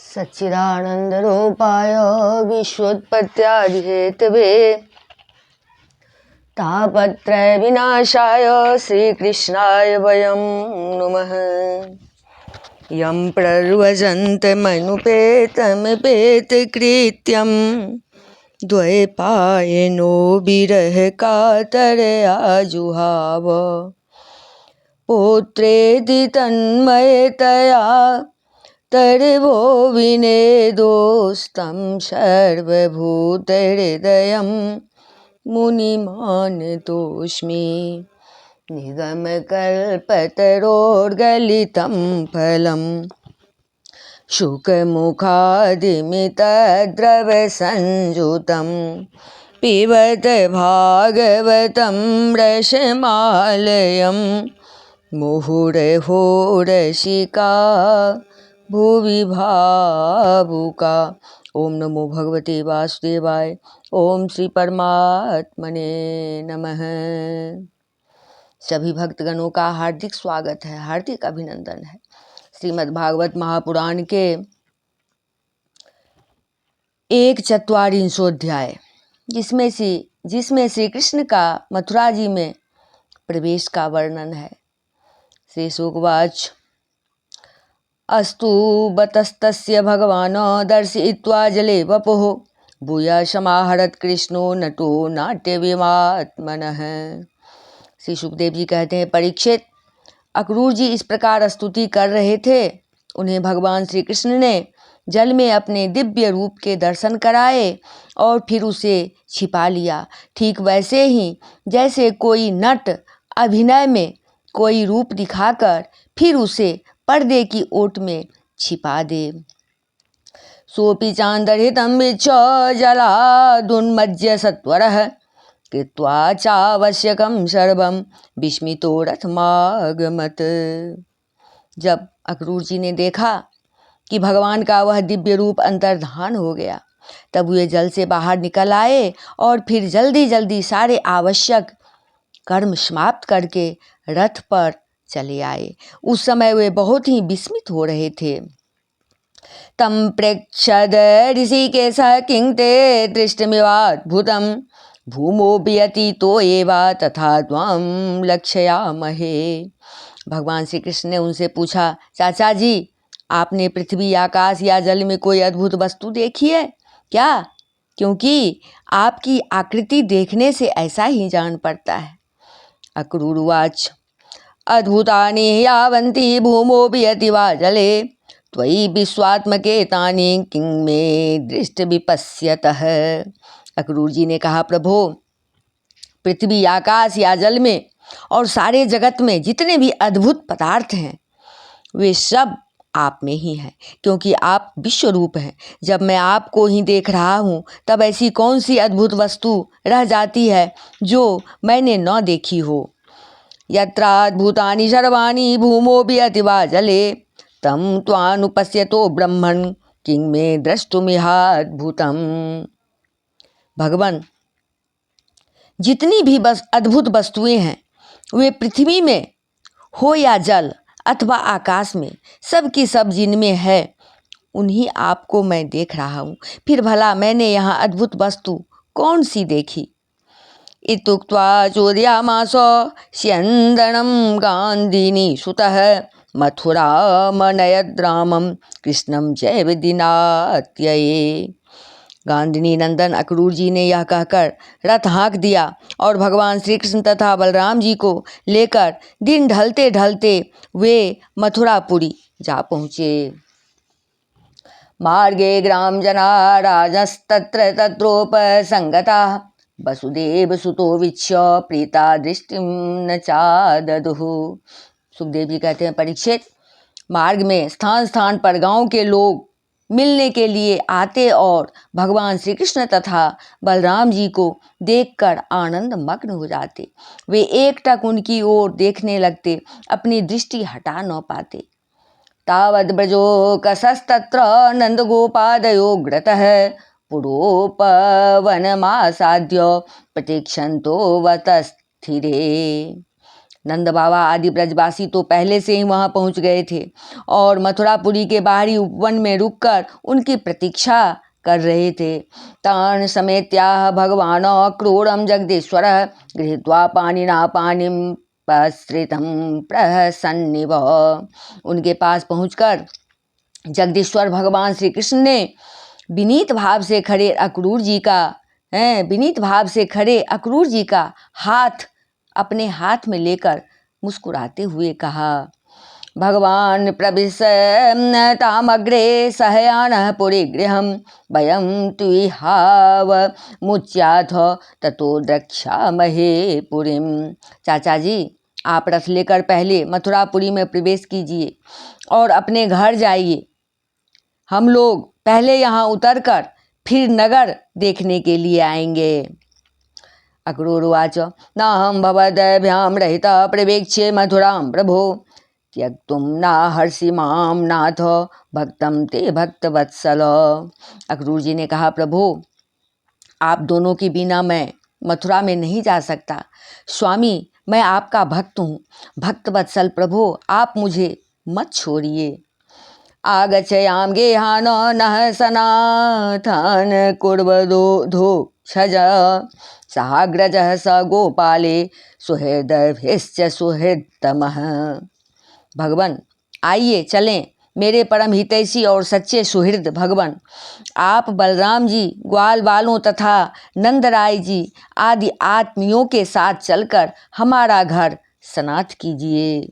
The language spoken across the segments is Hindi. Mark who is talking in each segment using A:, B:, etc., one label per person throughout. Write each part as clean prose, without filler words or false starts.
A: सच्चिदानन्दरूपाय विश्वोत्पत्त्यादिहेतवे तापत्रयविनाशाय श्रीकृष्णाय वयं नुमः। यं प्रव्रजन्तमनुपेतमपेतकृत्यं द्वैपायनो विरहकातरया जुहाव पुत्रेति तन्मयतया तर्वो विनेदोस्तं सर्वभूतहृदयं मुनिमानतोऽस्मि। निगमकल्पतरोर्गलितं फलं शुकमुखादिमितद्रवसंयुतं पिबत भागवतं रसमालयं मुहुरहो रसिका भुवि भावुका। ओम नमो भगवते वासुदेवाय। ओम श्री परमात्मने नमः। सभी भक्तगणों का हार्दिक स्वागत है, हार्दिक अभिनंदन है। श्रीमद् भागवत महापुराण के 1/44 जिसमें श्री कृष्ण का मथुरा जी में प्रवेश का वर्णन है। श्री शुकवाच अस्तु बतस्तस्य भगवान दर्शयित्वा जले वपुः भूय समाहरत कृष्णो नटो नाट्य विमात्मनः। श्री सुखदेव जी कहते हैं, परीक्षित, अक्रूर जी इस प्रकार स्तुति कर रहे थे। उन्हें भगवान श्री कृष्ण ने जल में अपने दिव्य रूप के दर्शन कराए और फिर उसे छिपा लिया। ठीक वैसे ही जैसे कोई नट अभिनय में कोई रूप दिखाकर फिर उसे पर्दे की ओट में छिपा दे। सोपि चांदर्हितं विच्छ जलादुन्मज्य सत्वरः कृत्वा चावश्यकं सर्वं विस्मितो रथमागमत। जब अक्रूर जी ने देखा कि भगवान का वह दिव्य रूप अंतर्धान हो गया, तब वे जल से बाहर निकल आए और फिर जल्दी जल्दी सारे आवश्यक कर्म समाप्त करके रथ पर चले आए। उस समय वे बहुत ही विस्मित हो रहे थे। तम प्रेक्षद ऋषिकेशः किं ते दृष्टमिवाद्भुतं भूमो व्यतीतो एवा तथा त्वं लक्षयामहे। भगवान श्री कृष्ण ने उनसे पूछा, चाचा जी, आपने पृथ्वी, आकाश या जल में कोई अद्भुत वस्तु देखी है क्या? क्योंकि आपकी आकृति देखने से ऐसा ही जान पड़ता है। अक्रूरवाच अद्भुतानि यावन्ति भूमोऽपि यति वा जले त्वयि विश्वात्मके तानि किं मे दृष्ट विपश्यतः। अक्रूर जी ने कहा, प्रभो, पृथ्वी, आकाश या जल में और सारे जगत में जितने भी अद्भुत पदार्थ हैं वे सब आप में ही हैं, क्योंकि आप विश्व रूप हैं। जब मैं आपको ही देख रहा हूँ तब ऐसी कौन सी अद्भुत वस्तु रह जाती है जो मैंने न देखी हो। यत्राद्भुतानि सर्वाणि भूमोऽपि यति वा जले तं त्वानुपश्यतो ब्रह्मन् किं मे द्रष्टुमिहाद्भुतम्। भगवान, जितनी भी बस अद्भुत वस्तुएं हैं वे पृथ्वी में हो या जल अथवा आकाश में, सब की सब जिनमें है उन्हीं आपको मैं देख रहा हूँ। फिर भला मैंने यहाँ अद्भुत वस्तु कौन सी देखी। इत्युक्त्वा चोदयामास स्यन्दनं गान्धिनी सुतः मथुरामनयद् रामं कृष्णं चैव दिनात्यये। गांधिनी नंदन अक्रूर जी ने यह कहकर रथ हाँक दिया और भगवान श्री कृष्ण तथा बलराम जी को लेकर दिन ढलते ढलते वे मथुरापुरी जा पहुँचे। मार्गे ग्राम जना राजस्तत्र तत्रोपसंगताः वसुदेव सुतो वीक्ष्य प्रीता दृष्टिं न चाददुः। सुखदेव जी कहते हैं, परीक्षित, मार्ग में स्थान स्थान पर गांव के लोग मिलने के लिए आते और भगवान श्री कृष्ण तथा बलराम जी को देखकर आनंद मग्न हो जाते। वे एकटक उनकी ओर देखने लगते, अपनी दृष्टि हटा न पाते। तावद् ब्रजो कसस्तत्र नंदगोपादयो ग्रतः पुरोपवनमासाद्य प्रतीक्षन्तो वतस्थिरे। नंद बाबा आदि ब्रजवासी तो पहले से ही वहां पहुंच गए थे और मथुरापुरी के बाहरी उपवन में रुककर उनकी प्रतीक्षा कर रहे थे। तान समेत्याह भगवान क्रूरम जगदीश्वर गृहीत्वा पाणिना पाणिम पश्रितं प्रसन्निव। उनके पास पहुंचकर जगदीश्वर भगवान श्री कृष्ण ने विनीत भाव से खड़े अक्रूर जी का हाथ अपने हाथ में लेकर मुस्कुराते हुए कहा, भगवान प्रविशतामग्रे सहयानः पुरीगृहं वयं तुहाव मुच्याथ ततो द्रक्ष्यामहे पुरीम। चाचा जी, आप रथ लेकर पहले मथुरापुरी में प्रवेश कीजिए और अपने घर जाइए। हम लोग पहले यहाँ उतरकर फिर नगर देखने के लिए आएंगे। अक्रूरुवाच नाहं भवद्भ्यां रहितः प्रवेक्ष्ये मथुरां प्रभो त्यक्तुं नाहर्षि मां नाथ भक्तं ते भक्तवत्सल। अक्रूर जी ने कहा, प्रभु आप दोनों के बिना मैं मथुरा में नहीं जा सकता। स्वामी, मैं आपका भक्त हूँ। भक्तवत्सल प्रभु, आप मुझे मत छोड़िए। आगच्छयाम गेहान नः सनाथन कुर्वदो क्षज साग्रजः स गोपाले सुहृदभिश्च सुहृदतमः। भगवान आइए चलें, मेरे परम हितैषी और सच्चे सुहृद भगवान, आप बलराम जी, ग्वाल बालों तथा नंदराय जी आदि आत्मियों के साथ चलकर हमारा घर सनाथ कीजिए।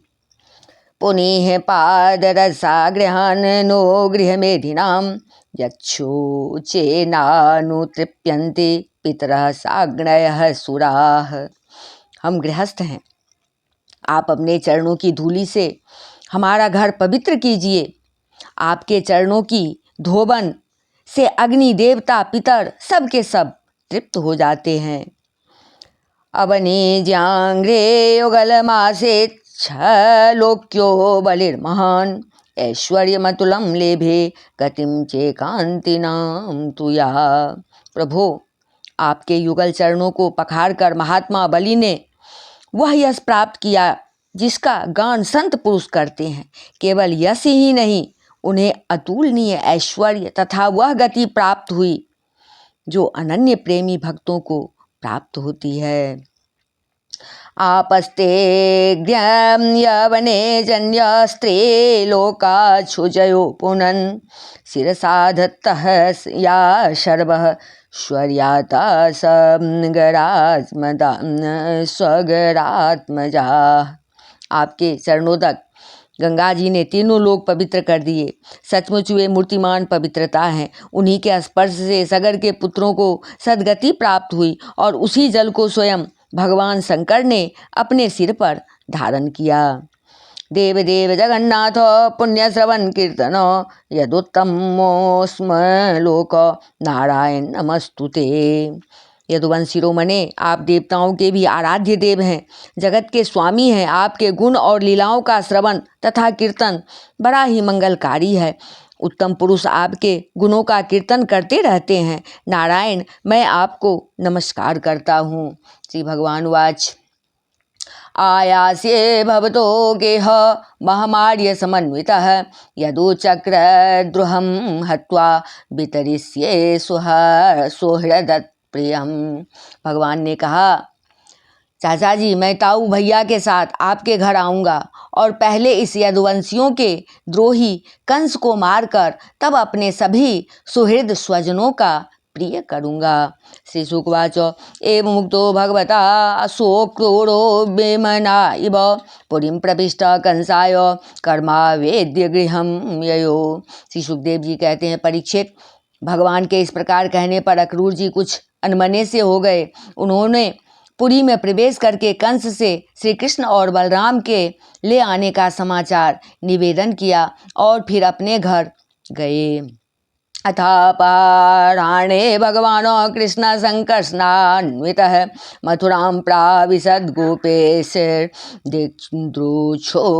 A: पुनीह पादरसागृहान् नो गृहमेधिनां यच्छोचेनानुतृप्यन्ते पितरः साग्नयः सुराः। हम गृहस्थ हैं, आप अपने चरणों की धूलि से हमारा घर पवित्र कीजिए। आपके चरणों की धोबन से अग्नि देवता पितर सब के सब तृप्त हो जाते हैं। अवनीज्यांग्रे युगलमासे लोक्यो बलिर्महान ऐश्वर्यमतुलं लेभे गतिं चेकांतिनां तुया। प्रभु, आपके युगल चरणों को पखार कर महात्मा बलि ने वह यश प्राप्त किया जिसका गान संत पुरुष करते हैं। केवल यश ही नहीं, उन्हें अतुलनीय ऐश्वर्य तथा वह गति प्राप्त हुई जो अनन्य प्रेमी भक्तों को प्राप्त होती है। आपस्ते यवने जन्यस्त्रे लोकाच्छुजयो पुनन् शिरसा दत्तः या शर्वः स्वर्याता स्वगरात्मजा। आपके चरणोदक गंगा जी ने तीनों लोग पवित्र कर दिए। सचमुच वे मूर्तिमान पवित्रता हैं। उन्हीं के स्पर्श से सगर के पुत्रों को सद्गति प्राप्त हुई और उसी जल को स्वयं भगवान शंकर ने अपने सिर पर धारण किया। देव देव जगन्नाथ पुण्य श्रवण कीर्तन यदुत्तमोस्म लोक नारायण नमस्तुते। यदुवंश शिरोमणे, आप देवताओं के भी आराध्य देव हैं, जगत के स्वामी हैं। आपके गुण और लीलाओं का श्रवण तथा कीर्तन बड़ा ही मंगलकारी है। उत्तम पुरुष आपके गुणों का कीर्तन करते रहते हैं। नारायण, मैं आपको नमस्कार करता हूँ। श्री भगवान वाच आयास्ये भवतो गेह महामार्य समन्वितः यदुचक्रद्रुहं हत्वा वितरिष्ये सुहृदत् प्रियम। भगवान ने कहा, चाचा जी, मैं ताऊ भैया के साथ आपके घर आऊँगा और पहले इस यदुवंशियों के द्रोही कंस को मारकर तब अपने सभी सुहृद स्वजनों का प्रिय करूँगा। श्री शुकवाच एवं मुक्तो भगवता अशोक्रूरो बेमना इव पुरीं प्रविष्ट कंसाय कर्मावेद्य गृहं ययो। श्री सुखदेव जी कहते हैं, परीक्षित, भगवान के इस प्रकार कहने पर अक्रूर जी कुछ अनमने से हो गए। उन्होंने पुरी में प्रवेश करके कंस से श्री कृष्ण और बलराम के ले आने का समाचार निवेदन किया और फिर अपने घर गए। अथापराणे भगवान कृष्ण संकर्षणान्वितः मथुरां प्राविशद् गोपेशो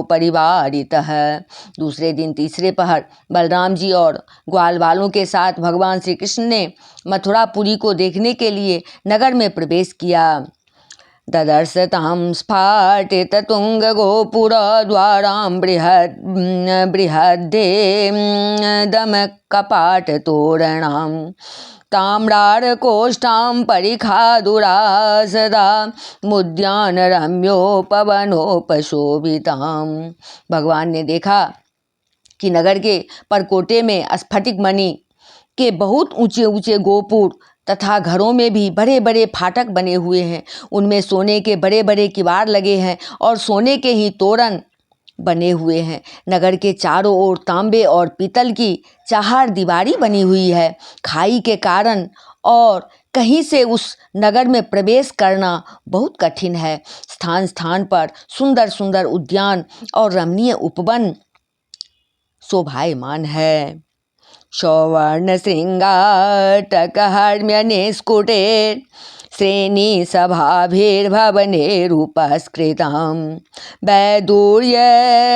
A: परिवारितः। दूसरे दिन तीसरे पहर बलराम जी और ग्वाल बालों के साथ भगवान श्री कृष्ण ने मथुरापुरी को देखने के लिए नगर में प्रवेश किया। ददर्श तां स्फाटिततुङ्गगोपुरद्वारां बृहद्दमकपाटतोरणां ताम्रारकोष्ठां परिखादुरासदा मुद्यानरम्योपवनोपशोभितां। भगवान ने देखा कि नगर के परकोटे में स्फटिक मणि के बहुत ऊंचे ऊंचे गोपुर तथा घरों में भी बड़े बड़े फाटक बने हुए हैं। उनमें सोने के बड़े बड़े किवाड़ लगे हैं और सोने के ही तोरण बने हुए हैं। नगर के चारों ओर तांबे और पीतल की चार दीवारी बनी हुई है। खाई के कारण और कहीं से उस नगर में प्रवेश करना बहुत कठिन है। स्थान स्थान पर सुंदर सुंदर उद्यान और रमणीय उपवन शोभायमान है। सौवर्ण श्रृंगाटकहर्म्यनिष्कुटे श्रेणी सभाभिर्भवनेरुपस्कृतां वैदूर्य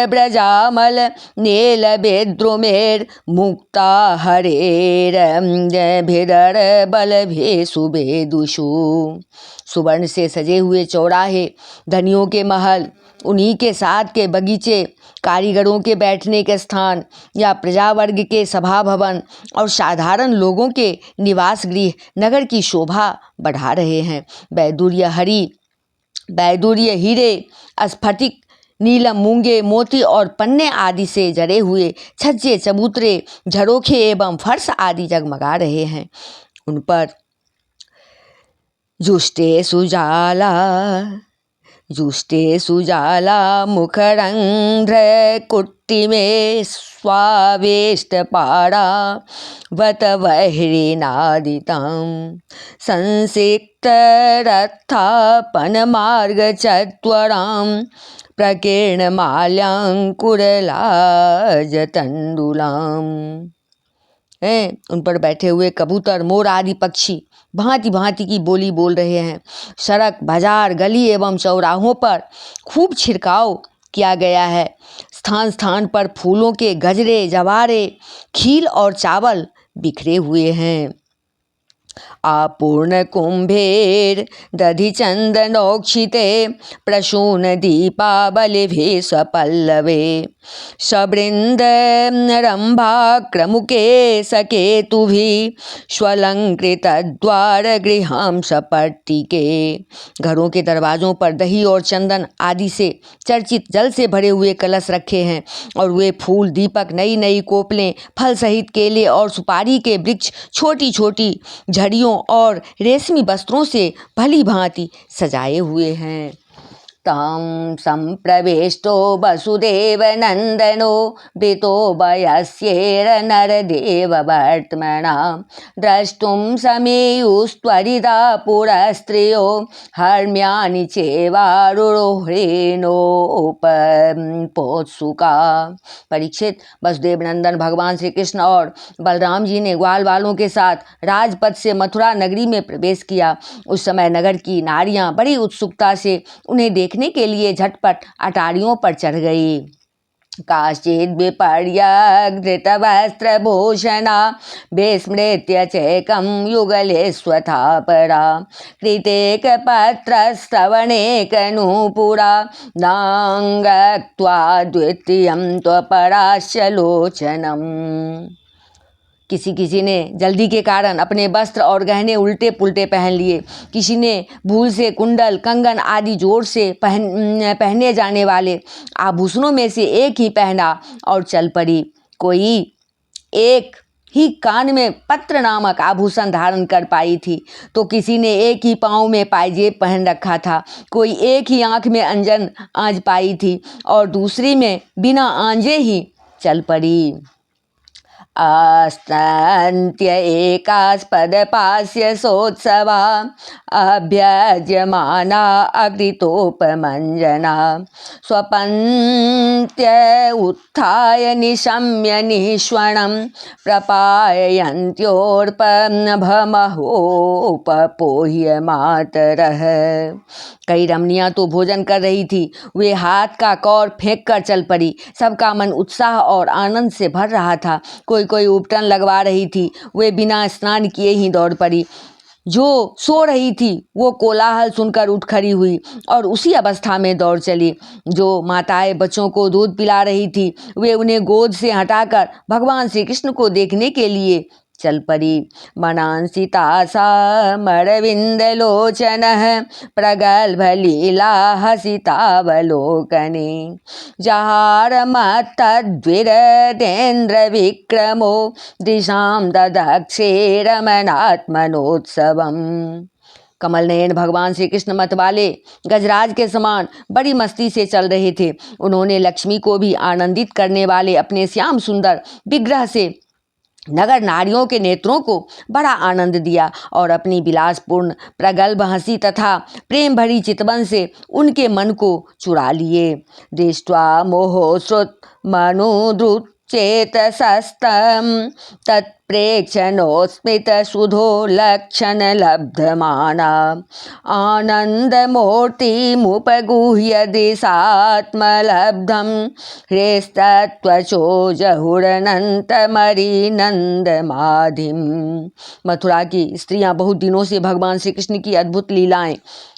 A: ब्रजामल नीलवेद्रुमेर्मुक्ता हरेरभिरबलभेषुभेदुषु। सुवर्ण से सजे हुए चौराहे, धनियों के महल, उन्हीं के साथ के बगीचे, कारीगरों के बैठने के स्थान या प्रजा वर्ग के सभा भवन और साधारण लोगों के निवास गृह नगर की शोभा बढ़ा रहे हैं। वैदूर्य हीरे, स्फटिक, नीलम, मूंगे, मोती और पन्ने आदि से जड़े हुए छज्जे, चबूतरे, झरोखे एवं फर्श आदि जगमगा रहे हैं। उन पर जुष्टे सुजाला मुखरंध्र कुट्टी में स्वावेष्टपाड़ा वतवह्रिनादितां संसिक्तरथापनमार्गचत्वरां प्रकीर्णमाल्याङ्कुरलाजतण्डुलाम्। उन पर बैठे हुए कबूतर, मोर आदि पक्षी भांति भांति की बोली बोल रहे हैं। सड़क, बाजार, गली एवं चौराहों पर खूब छिड़काव किया गया है। स्थान स्थान पर फूलों के गजरे, जवारे, खील और चावल बिखरे हुए हैं। आपूर्ण कुंभेर दधि चंदनोक्षिते प्रसून दीपावलिभिः स्वपल्लवे सबृंद रंभाक्रमुके सकेतुभिः स्वलंकृत द्वार गृहं सपट्टिके। घरों के दरवाजों पर दही और चंदन आदि से चर्चित जल से भरे हुए कलश रखे हैं और वे फूल, दीपक, नई नई कोपलें, फल सहित केले और सुपारी के वृक्ष छोटी छोटी झड़ियों और रेशमी वस्त्रों से भली भांति सजाए हुए हैं। तां संप्रविष्टो वसुदेवनन्दनो वृतो वयस्यैर्नरदेववर्त्मना द्रष्टुं समेयुस्त्वरिता पुरस्त्रियो हर्म्यानि चेवारुरोहणोपपोत्सुका। परीक्षित, वसुदेव नंदन भगवान श्री कृष्ण और बलराम जी ने ग्वाल वालों के साथ राजपथ से मथुरा नगरी में प्रवेश किया। उस समय नगर की नारियां बड़ी उत्सुकता से उन्हें देखने के लिए झटपट अटारियों पर चढ़ गई। काश्चिद् विपर्यधृतवस्त्रभूषणा विस्मृत्य चैकं युगले स्वथापरा कृतेकपत्रस्तवनेकनूपुरा नाङ्गत्वा द्वितीयं त्वपरास्य लोचनम्। किसी ने जल्दी के कारण अपने वस्त्र और गहने उल्टे पुल्टे पहन लिए। किसी ने भूल से कुंडल, कंगन आदि जोर से पहने जाने वाले आभूषणों में से एक ही पहना और चल पड़ी। कोई एक ही कान में पत्र नामक आभूषण धारण कर पाई थी, तो किसी ने एक ही पाँव में पायजेब पहन रखा था। कोई एक ही आँख में अंजन आँज पाई थी और दूसरी में बिना आंजे ही चल पड़ी। आस्तन्त्य एकास्पदपास्य सोत्सवा अभ्यज्यमाना अकृतोपमञ्जना स्वपन्त्य उत्थाय निशम्य निःश्वणं प्रपायन्त्योर्पभमहोपपोह्य मातरः। कई रमणियाँ तो भोजन कर रही थी, वे हाथ का कौर फेंक कर चल पड़ी। सबका मन उत्साह और आनंद से भर रहा था। कोई उपटन लगवा रही थी, वे बिना स्नान किए ही दौड़ पड़ी। जो सो रही थी वो कोलाहल सुनकर उठ खड़ी हुई और उसी अवस्था में दौड़ चली। जो माताएं बच्चों को दूध पिला रही थी वे उन्हें गोद से हटाकर भगवान श्री कृष्ण को देखने के लिए चल पड़ी। मनांसिता समरविंदलोचनः प्रगल्भ लीला हसितावलोकने जहार मत्तद्विरतेन्द्र विक्रमो दिशां ददक्षे रमणात्मनोत्सवम्। कमल नयन भगवान श्री कृष्ण मत वाले गजराज के समान बड़ी मस्ती से चल रहे थे। उन्होंने लक्ष्मी को भी आनंदित करने वाले अपने श्याम सुंदर विग्रह से नगर नारियों के नेत्रों को बड़ा आनंद दिया और अपनी विलासपूर्ण प्रगल्भ हंसी तथा प्रेम भरी चितवन से उनके मन को चुरा लिए। दृष्ट्वा मोहोश्रुत मनुद्रुत चेतसस्तम तत्प्रेक्षणोस्मित सुधो लक्षण लब्धमाना आनंदमूर्तिमुपगुह्य दिशात्मलब्धं ह्रेस्तत्वचो जहुरनंतमरिनंदमाधिम। मथुरा की स्त्रियां बहुत दिनों से भगवान श्री कृष्ण की अद्भुत लीलाएं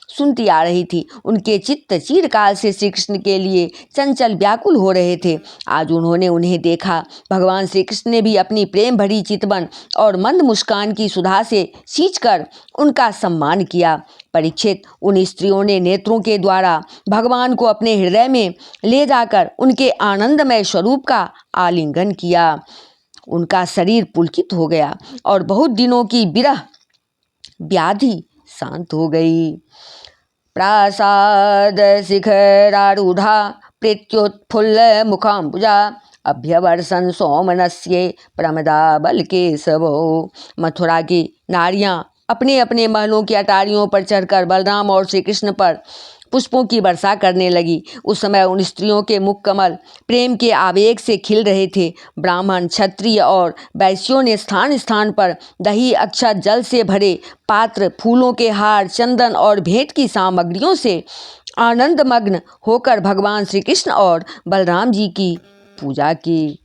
A: सुनती आ रही थी। उनके चित्त चिरकाल से श्री कृष्ण के लिए चंचल व्याकुल हो रहे थे। आज उन्होंने उन्हें देखा। भगवान श्री कृष्ण ने भी अपनी प्रेम भरी चितवन और मंद मुस्कान की सुधा से सींचकर उनका सम्मान किया। परीक्षित, उन स्त्रियों ने नेत्रों के द्वारा भगवान को अपने हृदय में ले जाकर उनके आनंदमय स्वरूप का आलिंगन किया। उनका शरीर पुलकित हो गया और बहुत दिनों की विरह व्याधि शांत हो गई। प्रासाद शिखरारूढ़ा प्रीत्युत्फुल्ल मुखाम्बुजा अभ्यवर्षन् सोमनस्ये प्रमदा बल केशवो। मथुरा की नारियां अपने अपने महलों की अटारियों पर चढ़कर बलराम और श्री कृष्ण पर पुष्पों की वर्षा करने लगी। उस समय उन स्त्रियों के मुख कमल प्रेम के आवेग से खिल रहे थे। ब्राह्मण, क्षत्रिय और वैश्यों ने स्थान स्थान पर दही, अक्षत, जल से भरे पात्र, फूलों के हार, चंदन और भेंट की सामग्रियों से आनंदमग्न होकर भगवान श्री कृष्ण और बलराम जी की पूजा की।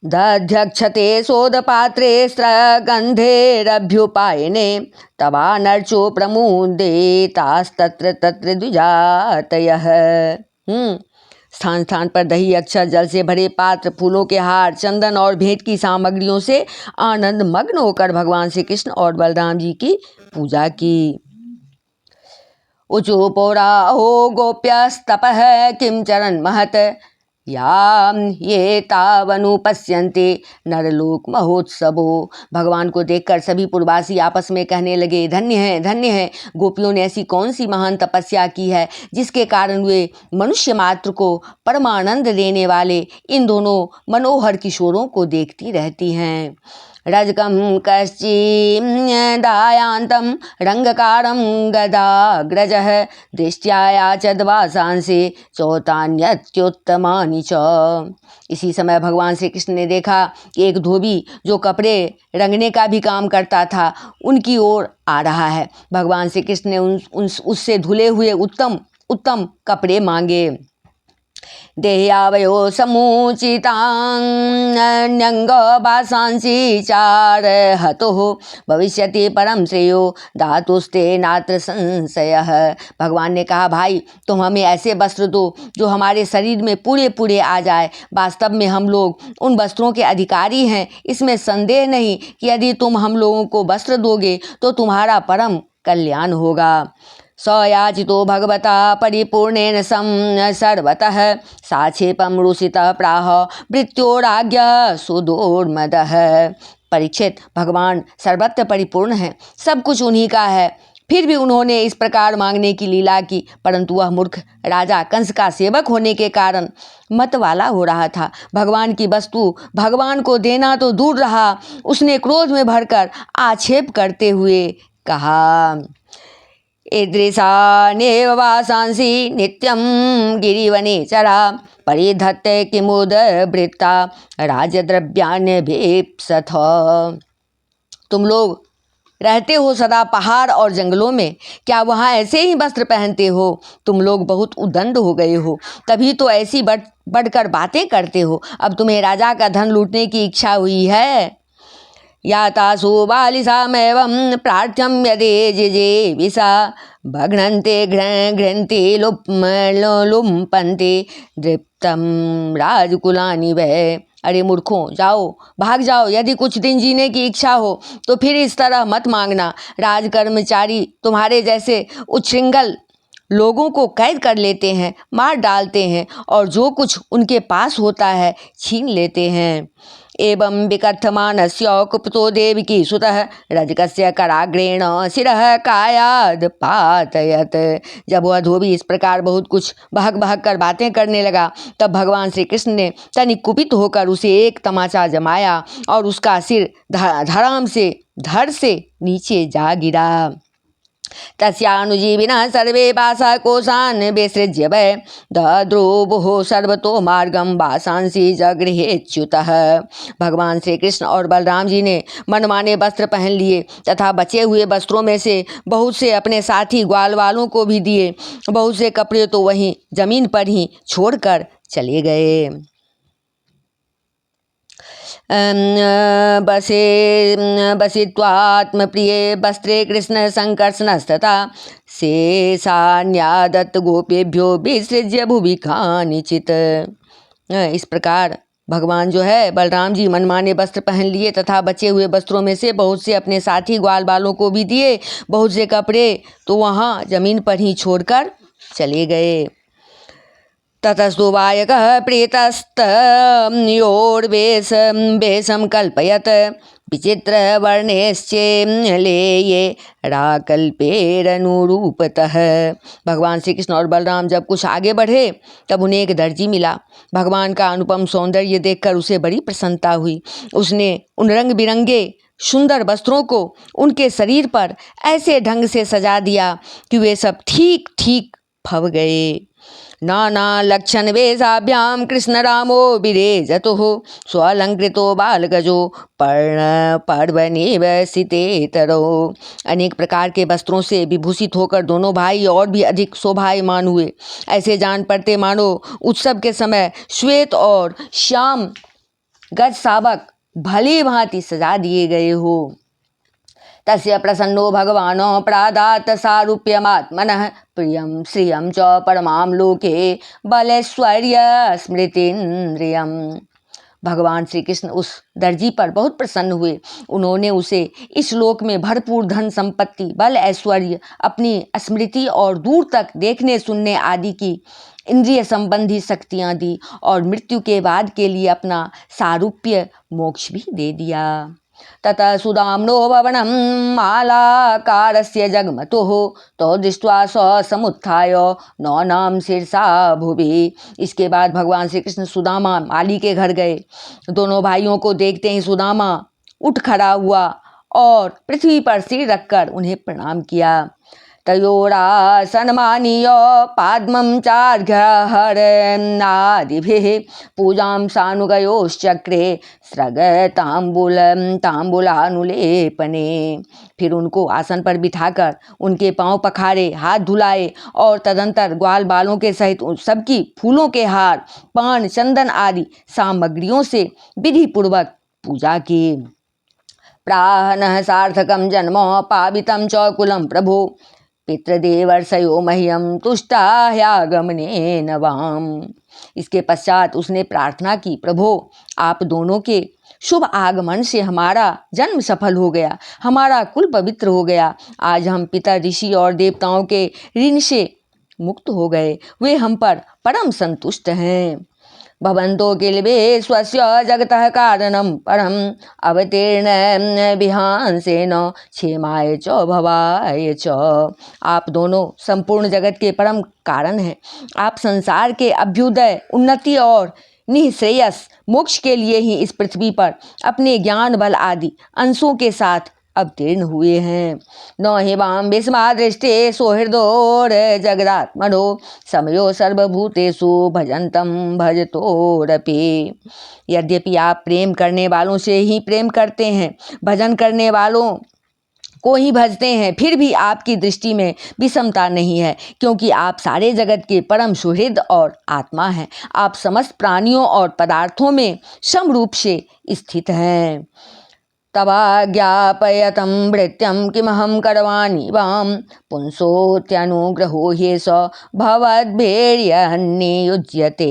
A: दध्यक्षते सोदपात्रे स्रगंधेरभ्युपायने तवानर्चो प्रमुदेतास्तत्र तत्र द्विजातयः। स्थान स्थान पर दही, अक्षर, जल से भरे पात्र, फूलों के हार, चंदन और भेंट की सामग्रियों से आनंद मग्न होकर भगवान श्री कृष्ण और बलराम जी की पूजा की। उचुपोराहो गोप्यस्तपः किं चरन् महत् याम ये तावनुपश्यन्ते नरलोक महोत्सवो। भगवान को देखकर सभी पुरवासी आपस में कहने लगे, धन्य है, धन्य है। गोपियों ने ऐसी कौन सी महान तपस्या की है जिसके कारण वे मनुष्य मात्र को परमानंद देने वाले इन दोनों मनोहर किशोरों को देखती रहती हैं। रजकं कश्चिदायान्तं रंगकारं गदाग्रजः दृष्ट्या याचद्वासांसि चौतान्यत्युत्तमानि च। इसी समय भगवान श्री कृष्ण ने देखा कि एक धोबी जो कपड़े रंगने का भी काम करता था उनकी ओर आ रहा है। भगवान श्री कृष्ण ने उससे धुले हुए उत्तम उत्तम कपड़े मांगे। देह्यावयो समुचितान्यंगवासांसि चारहतुः भविष्यति परम श्रेयो धातुस्ते नात्र संशयः। भगवान ने कहा, भाई तुम हमें ऐसे वस्त्र दो जो हमारे शरीर में पूरे पूरे आ जाए। वास्तव में हम लोग उन वस्त्रों के अधिकारी हैं, इसमें संदेह नहीं कि यदि तुम हम लोगों को वस्त्र दोगे तो तुम्हारा परम कल्याण होगा। सयाचितो भगवता परिपूर्णेन सर्वतः साक्षेपं रुषितः प्राह भृत्योराज्ञ सुदुर्मदः। परीक्षित, भगवान सर्वत्र परिपूर्ण है, सब कुछ उन्हीं का है। फिर भी उन्होंने इस प्रकार मांगने की लीला की, परंतु वह मूर्ख राजा कंस का सेवक होने के कारण मत वाला हो रहा था। भगवान की वस्तु भगवान को देना तो दूर रहा, उसने क्रोध में भरकर आक्षेप करते हुए कहा, ईदृशानेव वासांसि नित्यं गिरिवने चरा परिधत्ते किमुदवृत्ता राजद्रव्यान्यभीप्सथ। तुम लोग रहते हो सदा पहाड़ और जंगलों में, क्या वहाँ ऐसे ही वस्त्र पहनते हो? तुम लोग बहुत उद्दंड हो गए हो, तभी तो ऐसी बढ़कर बातें करते हो। अब तुम्हें राजा का धन लूटने की इच्छा हुई है। यातासु बालिसामेवं प्रार्थ्यं यदि जिजे विसा भग्नन्ते घृणन्ते लुम्पन्ते दृप्तं राजकुलानि वै। अरे मूर्खों, जाओ, भाग जाओ। यदि कुछ दिन जीने की इच्छा हो तो फिर इस तरह मत मांगना। राजकर्मचारी तुम्हारे जैसे उच्छृंखल लोगों को कैद कर लेते हैं, मार डालते हैं और जो कुछ उनके पास होता है छीन लेते हैं। एवं विकथमानस्य कुपितो देवकी सुतः रजकस्य कराग्रेण शिरः कायाद पातयत। जब वह धोबी इस प्रकार बहुत कुछ बहक बहक कर बातें करने लगा, तब भगवान श्री कृष्ण ने तनिक कुपित होकर उसे एक तमाचा जमाया और उसका सिर धड़ाम से धड़ से नीचे जा गिरा। तस्यानुजीविनः सर्वे पाशकोशान् विसृज्य वै दद्रुवुः सर्वतो मार्गं वासांसि जगृहेच्युतः। भगवान श्री कृष्ण और बलराम जी ने मनमाने वस्त्र पहन लिए तथा बचे हुए वस्त्रों में से बहुत से अपने साथी ग्वाल वालों को भी दिए। बहुत से कपड़े तो वहीं जमीन पर ही छोड़कर चले गए। बसित्वात्मप्रिये वस्त्रे कृष्ण संकर्षणस्तथा शेषान्यादत्त गोपेभ्यो विसृज्य भुवि कानिचित्। इस प्रकार भगवान जो है बलराम जी मनमाने वस्त्र पहन लिए तथा बचे हुए वस्त्रों में से बहुत से अपने साथी ग्वाल बालों को भी दिए। बहुत से कपड़े तो वहाँ जमीन पर ही छोड़कर चले गए। ततस्तु वायकः प्रीतस्तयोर्वेशं कल्पयत् विचित्रवर्णेश्चेलेये राकल्पेरनुरूपतः। भगवान श्री कृष्ण और बलराम जब कुछ आगे बढ़े तब उन्हें एक दर्जी मिला। भगवान का अनुपम सौंदर्य देखकर उसे बड़ी प्रसन्नता हुई। उसने उन रंग बिरंगे सुंदर वस्त्रों को उनके शरीर पर ऐसे ढंग से सजा दिया कि वे सब ठीक ठीक फब गए। नाना लक्षण वेशाभ्याम कृष्ण रामो विरेजतुः स्वालंकृतो बालगजो पर्वनिवसितेतरो। अनेक प्रकार के वस्त्रों से विभूषित होकर दोनों भाई और भी अधिक शोभायमान हुए। ऐसे जान पड़ते मानो उत्सव के समय श्वेत और श्याम गज शावक भली भांति सजा दिए गए हो। तस्य प्रसन्नो भगवान प्रादात सारूप्यमात्मनः प्रियं श्रियं च परमां लोके बलैश्वर्य स्मृतिन्द्रियम्। भगवान श्री कृष्ण उस दर्जी पर बहुत प्रसन्न हुए। उन्होंने उसे इस लोक में भरपूर धन संपत्ति, बल, ऐश्वर्य, अपनी स्मृति और दूर तक देखने सुनने आदि की इंद्रिय संबंधी शक्तियां दी और मृत्यु के बाद के लिए अपना सारूप्य मोक्ष भी दे दिया। ततः सुदाम्नो भवनं मालाकारस्य जगमतुः तो दृष्ट्वा स समुत्थाय नौनां शीर्षा भुवि। इसके बाद भगवान श्री कृष्ण सुदामा माली के घर गए। दोनों भाइयों को देखते ही सुदामा उठ खड़ा हुआ और पृथ्वी पर सिर रखकर उन्हें प्रणाम किया। तयोरासनमानीय पाद्मं चार्घ्यहरनादिभिः पूजां सानुगयोश्चक्रे तांबूलानुलेपने। फिर उनको आसन पर बिठाकर उनके पांव पखारे, हाथ धुलाए और तदंतर ग्वाल बालों के सहित सबकी फूलों के हार, पान, चंदन आदि सामग्रियों से विधि पूर्वक पूजा की। प्राहनः सार्थकं जन्म पावितं च कुलं प्रभो पितृदेवर्षयो मह्यम तुष्टा ह्यागमनेन वाम। इसके पश्चात उसने प्रार्थना की, प्रभो आप दोनों के शुभ आगमन से हमारा जन्म सफल हो गया, हमारा कुल पवित्र हो गया। आज हम पिता, ऋषि और देवताओं के ऋण से मुक्त हो गए। वे हम पर परम संतुष्ट हैं। भवन्तो किल्बे स्वस्य जगतः कारणं परम अवतीर्ण विहांसेन क्षेमाय च भवाय च। आप दोनों संपूर्ण जगत के परम कारण हैं। आप संसार के अभ्युदय, उन्नति और निःश्रेयस मोक्ष के लिए ही इस पृथ्वी पर अपने ज्ञान बल आदि अंशों के साथ अवतीर्ण हुए हैं। न हि वां विस्मादृष्टे सौहृदोर जगदात्मनो समयो सर्वभूतेषु भजन्तं भजतोरपि। यद्यपि आप प्रेम करने वालों से ही प्रेम करते हैं, भजन करने वालों को ही भजते हैं, फिर भी आपकी दृष्टि में विषमता नहीं है, क्योंकि आप सारे जगत के परम सुहृद और आत्मा हैं। आप समस्त प्राणियों और पदार्थों में सम रूप से स्थित हैं। तवाज्ञापयतं भृत्यं किमहं करवाणि वां पुंसोत्यनुग्रहो ह्येष भवद्भिर्यन्नियुज्यते।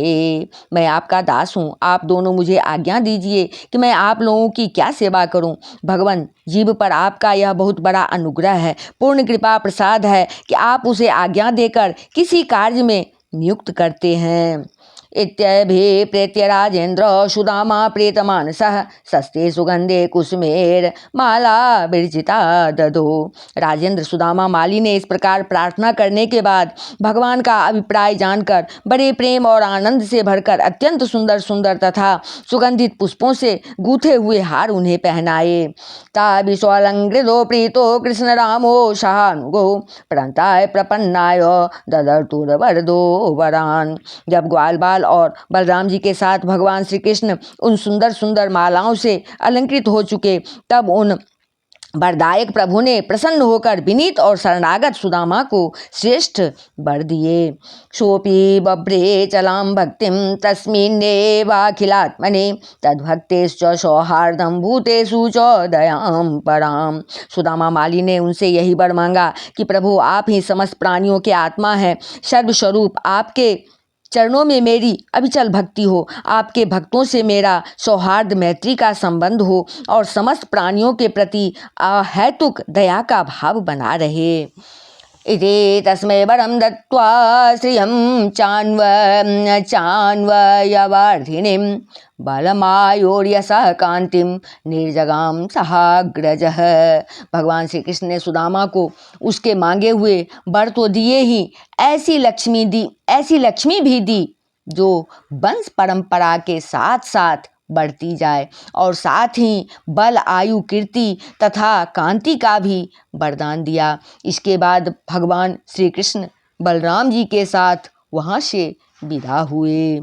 A: मैं आपका दास हूँ, आप दोनों मुझे आज्ञा दीजिए कि मैं आप लोगों की क्या सेवा करूँ। भगवान, जीव पर आपका यह बहुत बड़ा अनुग्रह है, पूर्ण कृपा प्रसाद है कि आप उसे आज्ञा देकर किसी कार्य में नियुक्त करते हैं। इत्यभिप्रेत्य राजेन्द्र सुदामा प्रीतमानसः सस्ते सुगंधे कुसुमेर माला विरचिता ददो। राजेंद्र सुदामा माली ने इस प्रकार प्रार्थना करने के बाद भगवान का अभिप्राय जानकर बड़े प्रेम और आनंद से भरकर अत्यंत सुंदर सुंदर तथा सुगंधित पुष्पों से गूथे हुए हार उन्हें पहनाए। ताभिस्वलंकृतो प्रीतो कृष्ण रामो सहानुगो प्रणताय प्रपन्नाय ददर्तुर्वरदो वरान। जब ग्वाल बाल और बलराम जी के साथ भगवान श्री कृष्ण उन सुंदर सुंदर मालाओं से अलंकृत हो चुके, तब उन वरदायक प्रभु ने प्रसन्न होकर विनीत और शरणागत सुदामा को श्रेष्ठ वर दिए। सोपी बभ्रे चलाम भक्तिम तस्मिन्नेवाखिलात्मने तद्भक्तेश्च सौहार्दं भूतेषु च दयां पराम। सुदामा माली ने उनसे यही वर मांगा कि प्रभु, आप ही समस्त प्राणियों के आत्मा हैं, सर्वस्वरूप आपके चरणों में मेरी अविचल भक्ति हो, आपके भक्तों से मेरा सौहार्द मैत्री का संबंध हो और समस्त प्राणियों के प्रति अहैतुक दया का भाव बना रहे। इति तस्मै वरं दत्त्वा श्रियं चान्वयवर्धिनीं बलमायोर्यसः कांतिं निर्जगाम सहाग्रजः। भगवान श्री कृष्ण ने सुदामा को उसके मांगे हुए वर तो दिए ही, ऐसी लक्ष्मी भी दी जो वंश परंपरा के साथ साथ बढ़ती जाए और साथ ही बल, आयु, कीर्ति तथा कांति का भी वरदान दिया। इसके बाद भगवान श्री कृष्ण बलराम जी के साथ वहाँ से विदा हुए।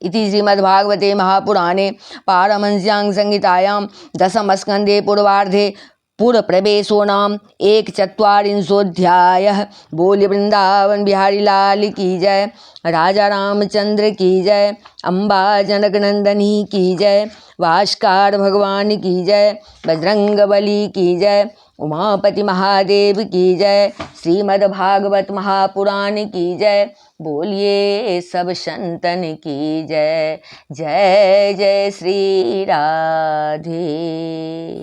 A: इति श्रीमद्भागवते महापुराणे पारमहंस्यां संहितायां दशमस्कन्धे पूर्वार्धे पूर्वप्रवेशो नाम 1/4 बोल वृंदावन बिहारी लाल की जय, राजा रामचंद्र की जय, अम्बा जनक नंदनी की जय, भास्कर भगवान की जय, बजरंगबली की जय, उमापति महादेव की जय, श्रीमद्भागवत महापुराण की जय। बोलिए सब संतन की जय। जय जय श्री राधे।